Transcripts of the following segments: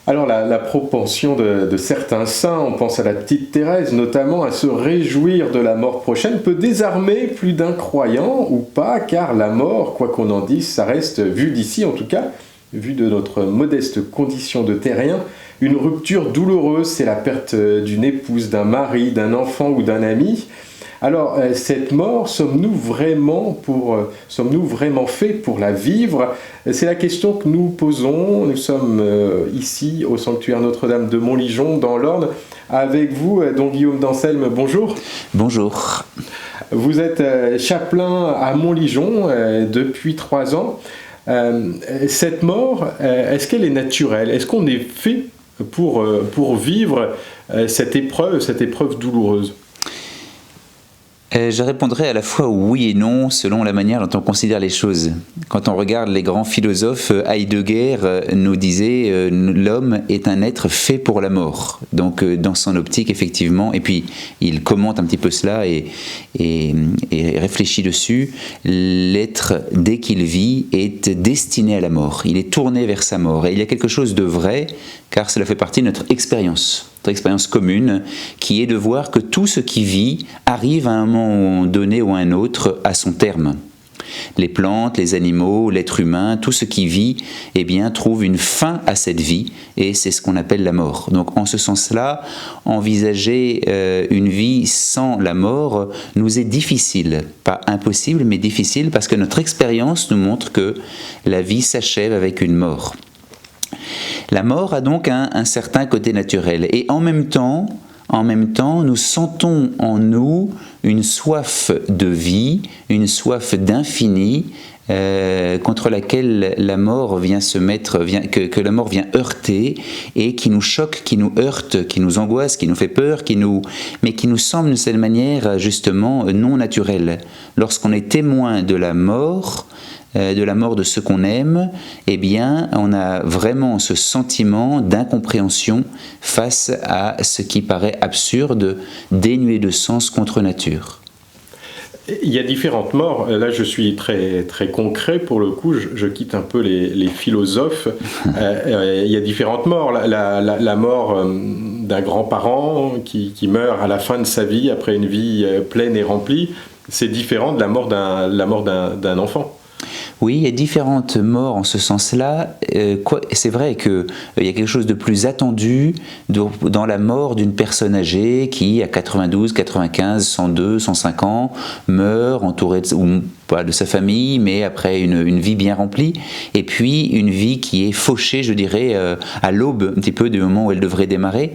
Alors la propension de certains saints, on pense à la petite Thérèse notamment, à se réjouir de la mort prochaine, peut désarmer plus d'un croyant ou pas, car la mort, quoi qu'on en dise, ça reste, vu d'ici en tout cas, vu de notre modeste condition de terrien, une rupture douloureuse. C'est la perte d'une épouse, d'un mari, d'un enfant ou d'un ami. Alors, cette mort, sommes-nous vraiment faits pour la vivre? C'est la question que nous posons. Nous sommes ici au sanctuaire Notre-Dame de Montligeon, dans l'Orne, avec vous, don Guillaume d'Anselme. Bonjour. Bonjour. Vous êtes chapelain à Montligeon depuis 3 ans. Cette mort, est-ce qu'elle est naturelle? Est-ce qu'on est fait pour vivre cette épreuve douloureuse? Je répondrai à la fois oui et non selon la manière dont on considère les choses. Quand on regarde les grands philosophes, Heidegger nous disait l'homme est un être fait pour la mort. Donc dans son optique effectivement, et puis il commente un petit peu cela et réfléchit dessus, l'être dès qu'il vit est destiné à la mort. Il est tourné vers sa mort et il y a quelque chose de vrai car cela fait partie de notre expérience commune, qui est de voir que tout ce qui vit arrive à un moment donné ou à un autre à son terme. Les plantes, les animaux, l'être humain, tout ce qui vit, eh bien, trouve une fin à cette vie, et c'est ce qu'on appelle la mort. Donc, en ce sens-là, envisager une vie sans la mort nous est difficile. Pas impossible, mais difficile, parce que notre expérience nous montre que la vie s'achève avec une mort. La mort a donc un certain côté naturel et en même temps, nous sentons en nous une soif de vie, une soif d'infini contre laquelle la mort vient se mettre, que la mort vient heurter et qui nous choque, qui nous heurte, qui nous angoisse, qui nous fait peur, mais qui nous semble de cette manière justement non naturelle. Lorsqu'on est témoin de la mort de ce qu'on aime, eh bien, on a vraiment ce sentiment d'incompréhension face à ce qui paraît absurde, dénué de sens contre nature. Il y a différentes morts. Là, je suis très, très concret pour le coup. Je quitte un peu les philosophes. Il y a différentes morts. La mort d'un grand-parent qui meurt à la fin de sa vie après une vie pleine et remplie, c'est différent de la mort d'un enfant. Oui, il y a différentes morts en ce sens-là. C'est vrai qu'il y a quelque chose de plus attendu dans la mort d'une personne âgée qui, à 92, 95, 102, 105 ans, meurt entourée de sa famille, mais après une vie bien remplie, et puis une vie qui est fauchée, je dirais, à l'aube un petit peu du moment où elle devrait démarrer.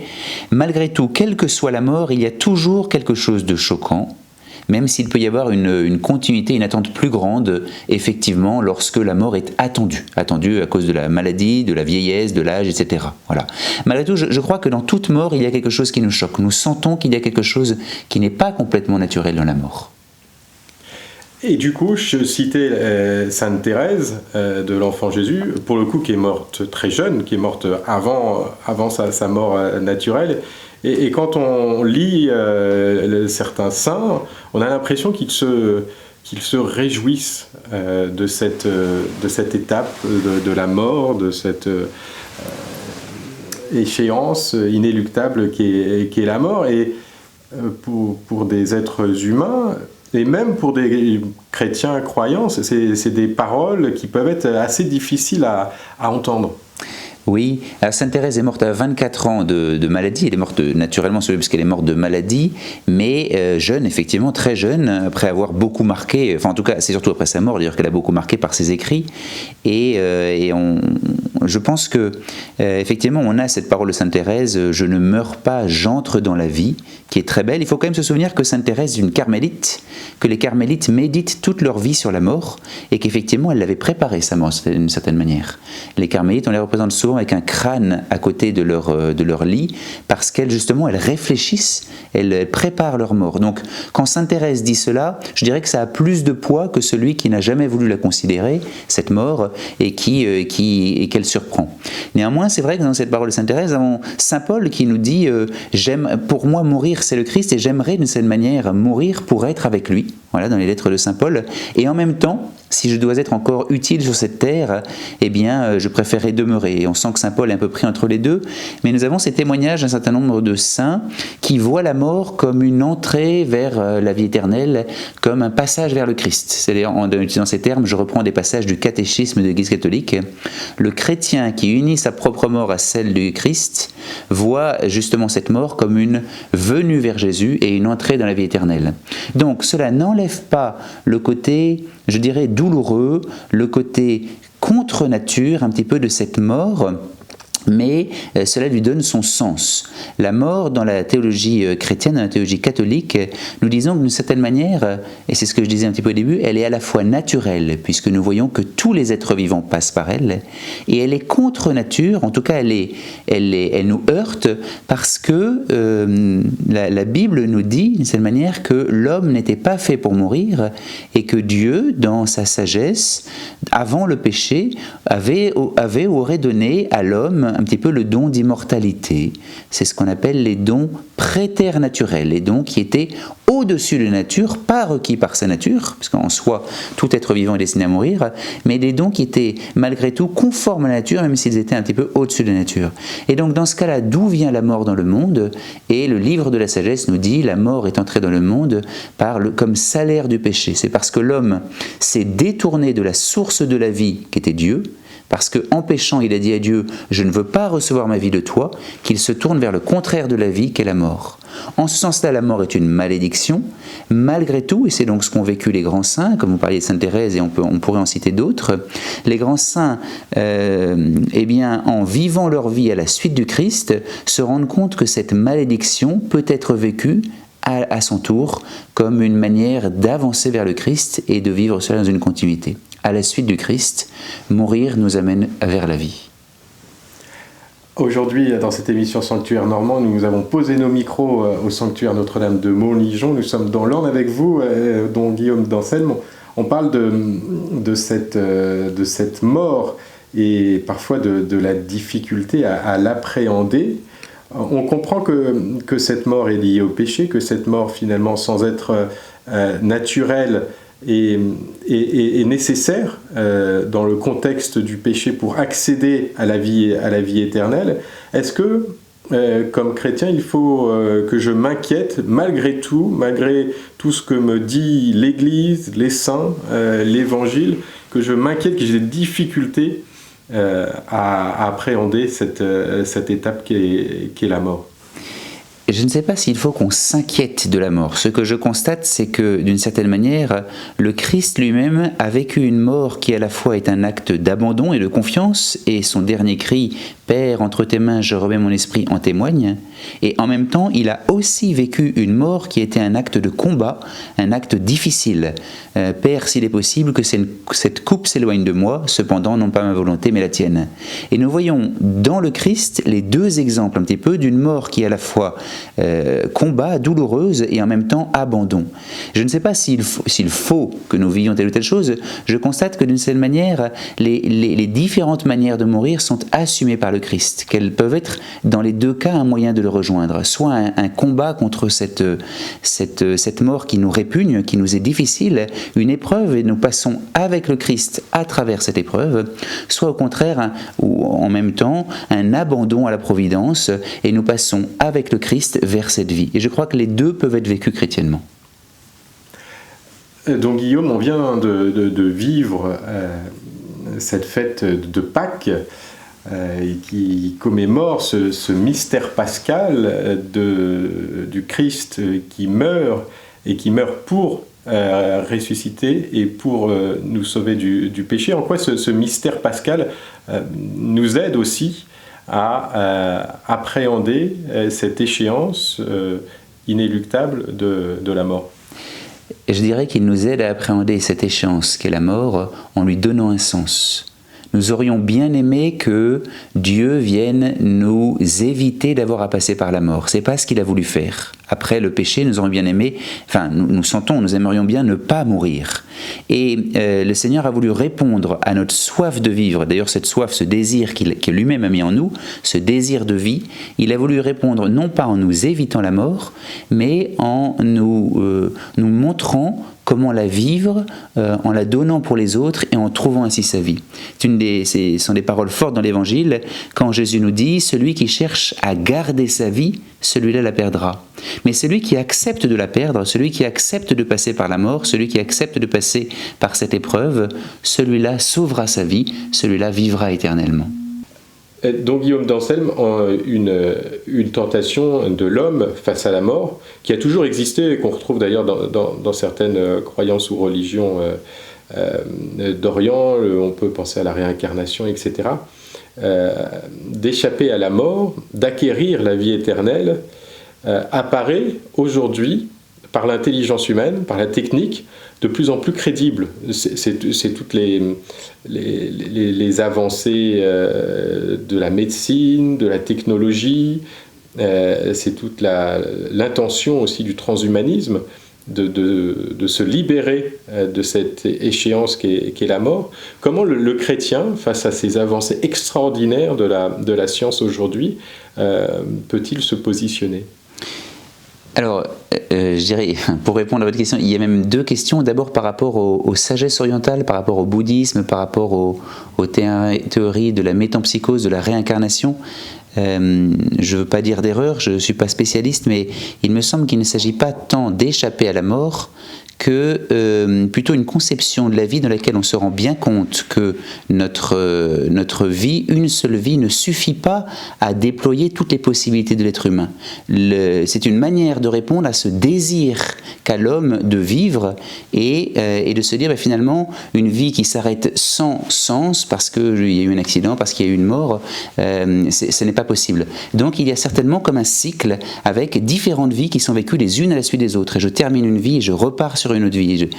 Malgré tout, quelle que soit la mort, il y a toujours quelque chose de choquant, même s'il peut y avoir une continuité, une attente plus grande, effectivement, lorsque la mort est attendue à cause de la maladie, de la vieillesse, de l'âge, etc. Voilà. Malgré tout, je crois que dans toute mort, il y a quelque chose qui nous choque. Nous sentons qu'il y a quelque chose qui n'est pas complètement naturel dans la mort. Et du coup, je citais Sainte Thérèse de l'Enfant Jésus, pour le coup, qui est morte très jeune, qui est morte avant sa mort naturelle. Et quand on lit certains saints, on a l'impression qu'ils se réjouissent de cette étape de la mort, de cette échéance inéluctable qui est la mort. Et pour des êtres humains, et même pour des chrétiens croyants, c'est des paroles qui peuvent être assez difficiles à entendre. Oui, Sainte Thérèse est morte à 24 ans de maladie. Elle est morte naturellement puisqu'elle est morte de maladie, mais jeune, effectivement, très jeune, après avoir beaucoup marqué, enfin en tout cas c'est surtout après sa mort d'ailleurs qu'elle a beaucoup marqué par ses écrits. Je pense que effectivement on a cette parole de Sainte Thérèse, je ne meurs pas, j'entre dans la vie, qui est très belle. Il faut quand même se souvenir que Sainte Thérèse est une carmélite, que les carmélites méditent toute leur vie sur la mort, et qu'effectivement elle l'avait préparée sa mort d'une certaine manière. Les carmélites, on les représente souvent avec un crâne à côté de leur lit, parce qu'elles justement, elles réfléchissent, elles préparent leur mort. Donc quand Sainte Thérèse dit cela, je dirais que ça a plus de poids que celui qui n'a jamais voulu la considérer, cette mort, et qu'elle surprend. Néanmoins, c'est vrai que dans cette parole de Sainte Thérèse, nous avons Saint Paul qui nous dit pour moi mourir c'est le Christ, et j'aimerais d'une certaine manière mourir pour être avec lui. Voilà, dans les lettres de Saint Paul. Et en même temps, Si je dois être encore utile sur cette terre, eh bien, je préférerais demeurer. Et on sent que saint Paul est un peu pris entre les deux, mais nous avons ces témoignages d'un certain nombre de saints qui voient la mort comme une entrée vers la vie éternelle, comme un passage vers le Christ. C'est-à-dire, en utilisant ces termes, je reprends des passages du catéchisme de l'Église catholique. Le chrétien qui unit sa propre mort à celle du Christ voit justement cette mort comme une venue vers Jésus et une entrée dans la vie éternelle. Donc, cela n'enlève pas le côté, je dirais, douloureux, le côté contre nature un petit peu de cette mort, mais cela lui donne son sens. La mort, dans la théologie chrétienne, dans la théologie catholique, nous disons que d'une certaine manière, et c'est ce que je disais un petit peu au début, elle est à la fois naturelle, puisque nous voyons que tous les êtres vivants passent par elle, et elle est contre nature, en tout cas elle nous heurte, parce que la Bible nous dit d'une certaine manière que l'homme n'était pas fait pour mourir, et que Dieu, dans sa sagesse, avant le péché, avait ou aurait donné à l'homme un petit peu le don d'immortalité. C'est ce qu'on appelle les dons préternaturels, les dons qui étaient au-dessus de la nature, pas requis par sa nature, parce qu'en soi, tout être vivant est destiné à mourir, mais des dons qui étaient malgré tout conformes à la nature, même s'ils étaient un petit peu au-dessus de la nature. Et donc dans ce cas-là, d'où vient la mort dans le monde? Et le livre de la sagesse nous dit, la mort est entrée dans le monde comme salaire du péché. C'est parce que l'homme s'est détourné de la source de la vie, qui était Dieu, parce qu'en péchant, il a dit à Dieu « Je ne veux pas recevoir ma vie de toi », qu'il se tourne vers le contraire de la vie qu'est la mort. En ce sens-là, la mort est une malédiction. Malgré tout, et c'est donc ce qu'ont vécu les grands saints, comme vous parliez de Sainte Thérèse et on pourrait en citer d'autres, les grands saints, eh bien, en vivant leur vie à la suite du Christ, se rendent compte que cette malédiction peut être vécue à son tour comme une manière d'avancer vers le Christ et de vivre cela dans une continuité. À la suite du Christ, mourir nous amène vers la vie. Aujourd'hui, dans cette émission Sanctuaire Normand, nous avons posé nos micros au sanctuaire Notre-Dame de Montligeon. Nous sommes dans l'Orne avec vous, dont Guillaume d'Anselme. On parle de cette mort et parfois de la difficulté à l'appréhender. On comprend que cette mort est liée au péché, que cette mort finalement, sans être naturelle, est nécessaire dans le contexte du péché pour accéder à la vie éternelle. Est-ce que, comme chrétien, il faut que je m'inquiète malgré tout ce que me dit l'Église, les saints, l'Évangile, que je m'inquiète, que j'ai des difficultés à appréhender cette étape qu'est la mort? Je ne sais pas s'il faut qu'on s'inquiète de la mort. Ce que je constate, c'est que, d'une certaine manière, le Christ lui-même a vécu une mort qui à la fois est un acte d'abandon et de confiance, et son dernier cri « Père, entre tes mains, je remets mon esprit » en témoigne, et en même temps, il a aussi vécu une mort qui était un acte de combat, un acte difficile. Père, s'il est possible, que cette coupe s'éloigne de moi, cependant, non pas ma volonté, mais la tienne. Et nous voyons dans le Christ les deux exemples un petit peu d'une mort qui est à la fois combat, douloureuse et en même temps abandon. Je ne sais pas s'il faut que nous vivions telle ou telle chose, je constate que d'une certaine manière, les différentes manières de mourir sont assumées par le Christ, qu'elles peuvent être dans les deux cas un moyen de le rejoindre, soit un combat contre cette mort qui nous répugne, qui nous est difficile, une épreuve et nous passons avec le Christ à travers cette épreuve, soit au contraire, ou en même temps, un abandon à la providence et nous passons avec le Christ vers cette vie. Et je crois que les deux peuvent être vécus chrétiennement. Donc Guillaume, on vient de vivre cette fête de Pâques qui commémore ce mystère pascal du Christ qui meurt et qui meurt pour ressusciter et pour nous sauver du péché. En quoi ce mystère pascal nous aide aussi à appréhender cette échéance inéluctable de la mort? Et je dirais qu'il nous aide à appréhender cette échéance qu'est la mort en lui donnant un sens. Nous aurions bien aimé que Dieu vienne nous éviter d'avoir à passer par la mort. C'est pas ce qu'il a voulu faire. Après le péché, nous aurions bien aimé, nous aimerions bien ne pas mourir. Et le Seigneur a voulu répondre à notre soif de vivre. D'ailleurs, cette soif, ce désir qu'il lui-même a mis en nous, ce désir de vie, il a voulu répondre non pas en nous évitant la mort, mais en nous montrant comment la vivre en la donnant pour les autres et en trouvant ainsi sa vie. Ce sont des paroles fortes dans l'Évangile quand Jésus nous dit « Celui qui cherche à garder sa vie, celui-là la perdra. Mais celui qui accepte de la perdre, celui qui accepte de passer par la mort, celui qui accepte de passer par cette épreuve, celui-là sauvera sa vie, celui-là vivra éternellement. » Donc Guillaume d'Anselme, une tentation de l'homme face à la mort, qui a toujours existé, et qu'on retrouve d'ailleurs dans certaines croyances ou religions d'Orient, on peut penser à la réincarnation, etc., d'échapper à la mort, d'acquérir la vie éternelle, apparaît aujourd'hui, par l'intelligence humaine, par la technique, de plus en plus crédible. C'est toutes les avancées de la médecine, de la technologie, c'est toute l'intention aussi du transhumanisme de se libérer de cette échéance qu'est la mort. Comment le chrétien, face à ces avancées extraordinaires de la science aujourd'hui, peut-il se positionner ? Alors, je dirais, pour répondre à votre question, il y a même deux questions. D'abord par rapport aux sagesses orientales, par rapport au bouddhisme, par rapport aux théories de la métempsychose, de la réincarnation. Je ne veux pas dire d'erreur, je ne suis pas spécialiste, mais il me semble qu'il ne s'agit pas tant d'échapper à la mort que plutôt une conception de la vie dans laquelle on se rend bien compte que notre vie, une seule vie, ne suffit pas à déployer toutes les possibilités de l'être humain. C'est une manière de répondre à ce désir qu'a l'homme de vivre et de se dire finalement une vie qui s'arrête sans sens parce qu'il y a eu un accident, parce qu'il y a eu une mort, ce n'est pas possible. Donc il y a certainement comme un cycle avec différentes vies qui sont vécues les unes à la suite des autres. Et je termine une vie et je repars sur une autre vie.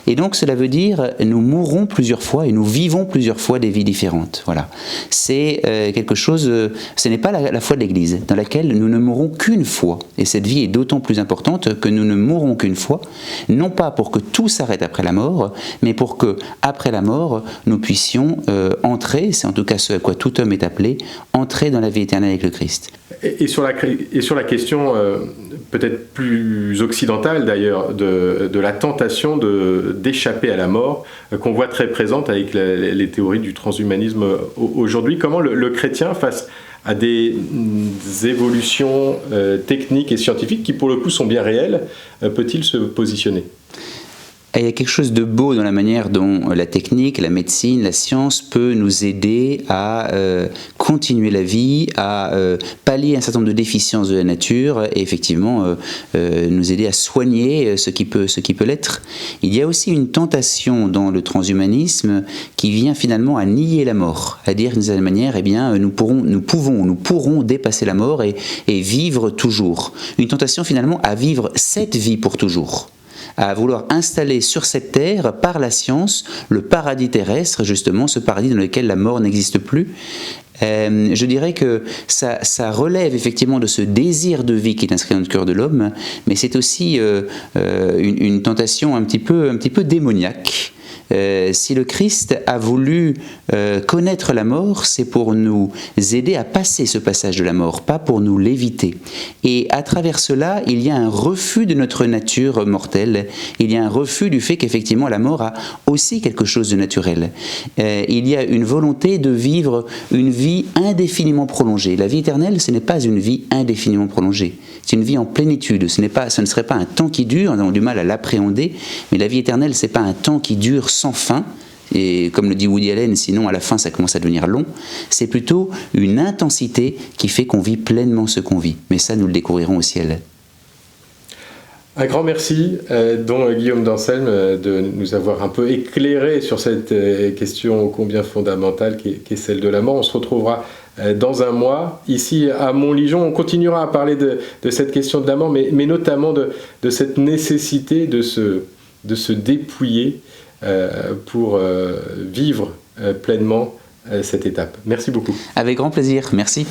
Et donc cela veut dire nous mourrons plusieurs fois et nous vivons plusieurs fois des vies différentes. Voilà. C'est quelque chose, ce n'est pas la foi de l'Église dans laquelle nous ne mourrons qu'une fois. Et cette vie est d'autant plus importante que nous ne mourrons qu'une fois, non pas pour que tout s'arrête après la mort, mais pour que après la mort nous puissions entrer, c'est en tout cas ce à quoi tout homme est appelé, entrer dans la vie éternelle avec le Christ. Et sur la question peut-être plus occidentale d'ailleurs de la tentation d'échapper à la mort qu'on voit très présente avec les théories du transhumanisme aujourd'hui, comment le chrétien face à des évolutions techniques et scientifiques qui pour le coup sont bien réelles, peut-il se positionner ? Il y a quelque chose de beau dans la manière dont la technique, la médecine, la science peut nous aider à continuer la vie, à pallier un certain nombre de déficiences de la nature et effectivement nous aider à soigner ce qui peut l'être. Il y a aussi une tentation dans le transhumanisme qui vient finalement à nier la mort, à dire d'une certaine manière, eh bien, nous pourrons dépasser la mort et vivre toujours. Une tentation finalement à vivre cette vie pour toujours, à vouloir installer sur cette terre, par la science, le paradis terrestre, justement, ce paradis dans lequel la mort n'existe plus. Je dirais que ça relève effectivement de ce désir de vie qui est inscrit dans le cœur de l'homme, mais c'est aussi une tentation un petit peu démoniaque. Si le Christ a voulu connaître la mort, c'est pour nous aider à passer ce passage de la mort, pas pour nous l'éviter. Et à travers cela, il y a un refus de notre nature mortelle, il y a un refus du fait qu'effectivement la mort a aussi quelque chose de naturel. Il y a une volonté de vivre une vie indéfiniment prolongée. La vie éternelle, ce n'est pas une vie indéfiniment prolongée, c'est une vie en plénitude. Ce ne serait pas un temps qui dure, on a du mal à l'appréhender, mais la vie éternelle, ce n'est pas un temps qui dure sans fin, et comme le dit Woody Allen, sinon à la fin ça commence à devenir long, c'est plutôt une intensité qui fait qu'on vit pleinement ce qu'on vit. Mais ça, nous le découvrirons au ciel. Un grand merci, dont Guillaume d'Anselme, de nous avoir un peu éclairé sur cette question ô combien fondamentale qui est celle de la mort. On se retrouvera dans un mois, ici à Montligeon. On continuera à parler de cette question de la mort, mais notamment de cette nécessité de se dépouiller pour vivre pleinement cette étape. Merci beaucoup. Avec grand plaisir, merci.